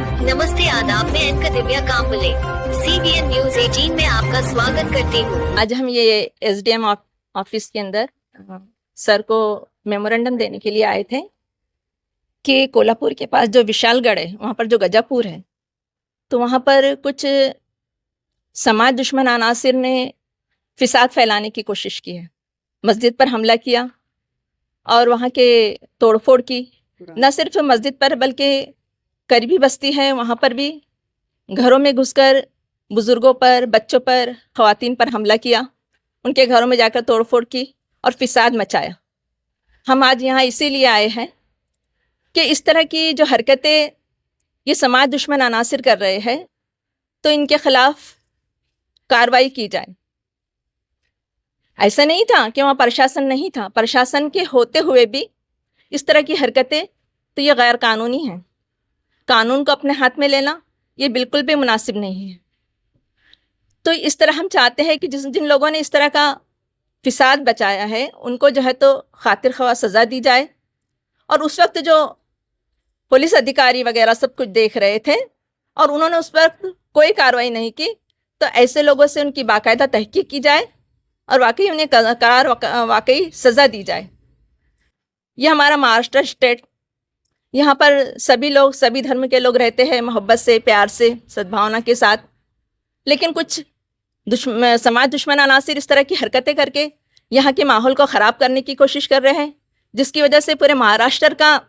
नमस्ते आदाब, मैं एनका दिव्या कांबले CBN न्यूज 18 में आपका स्वागत करती हूँ। आज हम ये SDM ऑफिस के अंदर सर को मेमोरेंडम देने के लिए आए थे कि कोल्हापुर के पास जो विशालगढ़ है, वहाँ पर जो गजापुर है, तो वहाँ पर कुछ समाज दुश्मन अनासिर ने फिसाद फैलाने की कोशिश की है। मस्जिद पर हमला किया और वहाँ के तोड़फोड़ की। न सिर्फ मस्जिद पर बल्कि करीबी बस्ती है वहाँ पर भी घरों में घुसकर बुज़ुर्गों पर, बच्चों पर, ख़वातीन पर हमला किया, उनके घरों में जाकर तोड़फोड़ की और फिसाद मचाया। हम आज यहाँ इसीलिए आए हैं कि इस तरह की जो हरकतें ये समाज दुश्मन अनासिर कर रहे हैं, तो इनके ख़िलाफ़ कार्रवाई की जाए। ऐसा नहीं था कि वहाँ प्रशासन नहीं था, प्रशासन के होते हुए भी इस तरह की हरकतें, तो ये गैर कानूनी हैं। कानून को अपने हाथ में लेना ये बिल्कुल भी मुनासिब नहीं है। तो इस तरह हम चाहते हैं कि जिन लोगों ने इस तरह का फिसाद बचाया है, उनको जो है तो खातिर ख्वाह सज़ा दी जाए। और उस वक्त जो पुलिस अधिकारी वगैरह सब कुछ देख रहे थे और उन्होंने उस पर कोई कार्रवाई नहीं की, तो ऐसे लोगों से उनकी बाकायदा तहकीक की जाए और वाकई उन्हें वाकई सज़ा दी जाए। यह हमारा महाराष्ट्र स्टेट, यहाँ पर सभी लोग, सभी धर्म के लोग रहते हैं मोहब्बत से, प्यार से, सद्भावना के साथ। लेकिन कुछ समाज दुश्मन अनासिर इस तरह की हरकतें करके यहाँ के माहौल को ख़राब करने की कोशिश कर रहे हैं, जिसकी वजह से पूरे महाराष्ट्र का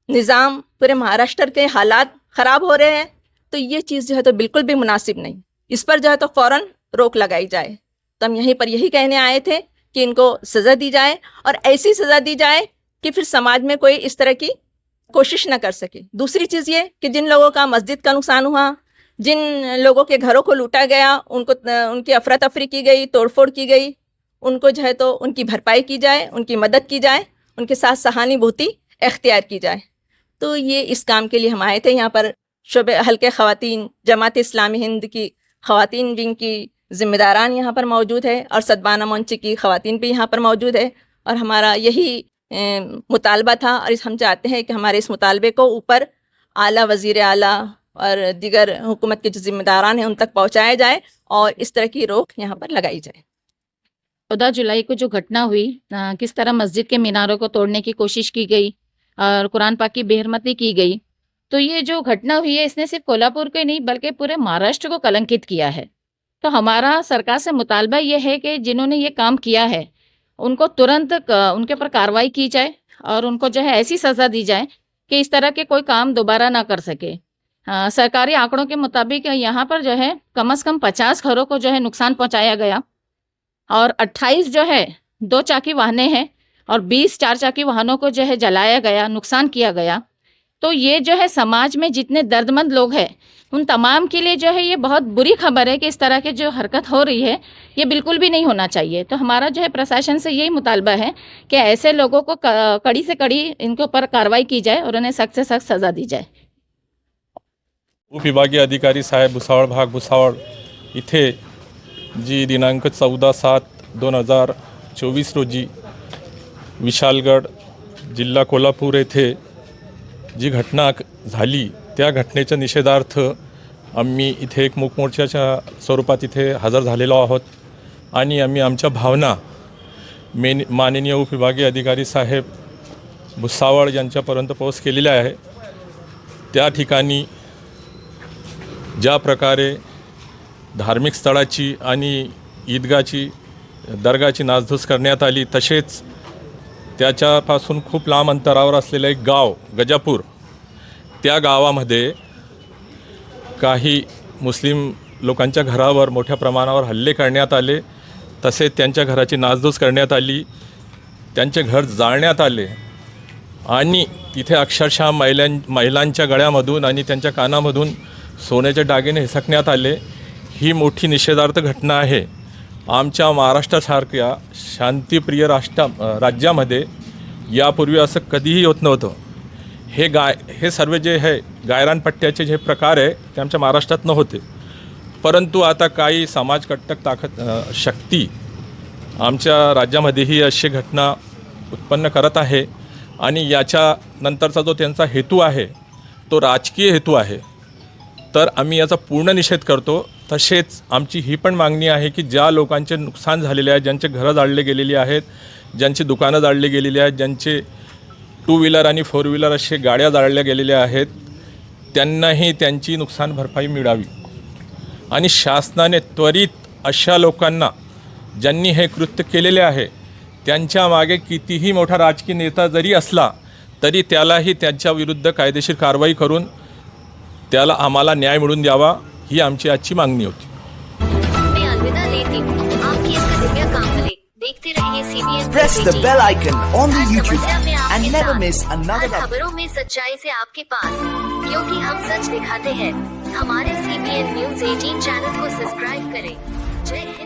निज़ाम, पूरे महाराष्ट्र के हालात ख़राब हो रहे हैं। तो ये चीज़ जो है तो बिल्कुल भी मुनासिब नहीं, इस पर जो है तो फ़ौरन रोक लगाई जाए। तो हम यहीं पर यही कहने आए थे कि इनको सज़ा दी जाए और ऐसी सज़ा दी जाए कि फिर समाज में कोई इस तरह की कोशिश ना कर सके। दूसरी चीज़ ये कि जिन लोगों का मस्जिद का नुकसान हुआ, जिन लोगों के घरों को लूटा गया, उनकी अफरा तफरी की गई, तोड़फोड़ की गई, उनको जो है तो उनकी भरपाई की जाए, उनकी मदद की जाए, उनके साथ सहानुभूति इख्तियार की जाए। तो ये इस काम के लिए हम आए थे। यहाँ पर शोबे हल्के ख़वातीन, जमात इस्लामी हिंद की ख़वातीन विंग की ज़िम्मेदारान यहाँ पर मौजूद है और सद्भावना मंच की ख़वातीन भी यहाँ पर मौजूद है। और हमारा यही मुतालबा था और हम चाहते हैं कि हमारे इस मुतालबे को ऊपर आला, वज़ीर आला और दीगर हुकूमत के जो ज़िम्मेदारान हैं उन तक पहुँचाया जाए और इस तरह की रोक यहाँ पर लगाई जाए। 14 जुलाई को जो घटना हुई, किस तरह मस्जिद के मीनारों को तोड़ने की कोशिश की गई और कुरान पाक की बेहरमती की गई, तो ये जो घटना हुई है इसने सिर्फ कोल्हापुर को ही नहीं बल्कि पूरे महाराष्ट्र को कलंकित किया है। तो हमारा सरकार से मुतालबा ये है कि जिन्होंने ये काम किया है उनको तुरंत उनके ऊपर कार्रवाई की जाए और उनको जो है ऐसी सज़ा दी जाए कि इस तरह के कोई काम दोबारा ना कर सके। सरकारी आंकड़ों के मुताबिक यहाँ पर जो है कम से कम 50 घरों को जो है नुकसान पहुँचाया गया और 28 जो है 2 चाकी वाहनें हैं और 20 4 चाकी वाहनों को जो है जलाया गया, नुकसान किया गया। तो ये जो है समाज में जितने दर्दमंद लोग हैं उन तमाम के लिए जो है ये बहुत बुरी खबर है कि इस तरह के जो हरकत हो रही है ये बिल्कुल भी नहीं होना चाहिए। तो हमारा जो है प्रशासन से यही मुतालबा है कि ऐसे लोगों को कड़ी से कड़ी इनके ऊपर कार्रवाई की जाए और उन्हें सख्त से सख्त सज़ा दी जाए। उपविभागीय अधिकारी साहेब भुसावळ भाग भुसावळ इथे जी दिनांक 14/7/2024 रोजी विशालगड जिल्हा कोल्हापूर येथे जी घटना झाली त्या घटनेच्या निषेधार्थ आम्ही इथे एक मूक मोर्चाच्या स्वरूपात इथे हजर झालेलो आहोत आणि आम्ही आमच्या भावना माननीय उपविभागीय अधिकारी साहेब भुसावळ यांच्यापर्यंत पोहोच केलेल्या आहे। त्या ठिकाणी ज्या प्रकारे धार्मिक स्थळाची आणि ईदगाची, दर्गाची नासधूस करण्यात आली, तसेच त्याच्यापासून खूप लांब अंतरावर असलेलं एक गाव गजापूर, त्या गावामध्ये काही मुस्लिम लोकांच्या घरावर मोठ्या प्रमाणावर हल्ले करण्यात आले, तसेच त्यांच्या घराची नासधूस करण्यात आली, त्यांचे घर जाळण्यात आले आणि तिथे अक्षरशः महिलांच्या गळ्यामधून आणि त्यांच्या कानामधून सोन्याचे दागिने हिसकण्यात आले। ही मोठी निषेधार्थ घटना आहे। आमच्या महाराष्ट्रासारख्या शांतिप्रिय राज्यामध्ये यापूर्वी असं कधीही होत नव्हतं। हे सर्व जे आहे गायरानपट्ट्याचे जे प्रकार आहे ते आमच्या महाराष्ट्रात नव्हते, परंतु आता काही समाजकंटक शक्ती आमच्या राज्यामध्येही अशी घटना उत्पन्न करत आहे आणि याच्या नंतरचा जो त्यांचा हेतू आहे तो राजकीय हेतू आहे। तर आम्ही याचा पूर्ण निषेध करतो. तसेच आमची ही पण मागणी आहे की ज्या लोकांचे नुकसान झालेले आहे, ज्यांचे घरं जाळले गेलेली आहेत, ज्यांची दुकानं जाळली गेलेली आहेत, ज्यांचे 2 व्हीलर आणि 4 व्हीलर असे गाड्या जाळल्या गेलेल्या आहेत, त्यांनाही त्यांची नुकसान भरपाई मिळावी. आणि शासनाने त्वरित अशा लोकांना ज्यांनी हे कृत्य केलेले आहे त्यांच्या मागे कितीही मोठा राजकीय नेता जरी असला तरी त्यालाही त्यांच्या विरुद्ध कायदेशीर कारवाई करून त्याला आम्हाला न्याय मिळवून द्यावा, ही आमची आजची मागणी होती. मैं अलविदा लेती हूँ. आपकी एक दिव्या कांबले. देखते रहिए CBN Press the bell icon on the her YouTube समस्या में app आपके and never साथ. miss another हर update. खबरों में सच्चाई से आपके पास, क्योंकि हम सच दिखाते हैं. हमारे CBN News 18 चैनल को सब्सक्राइब करें. जय हिंद.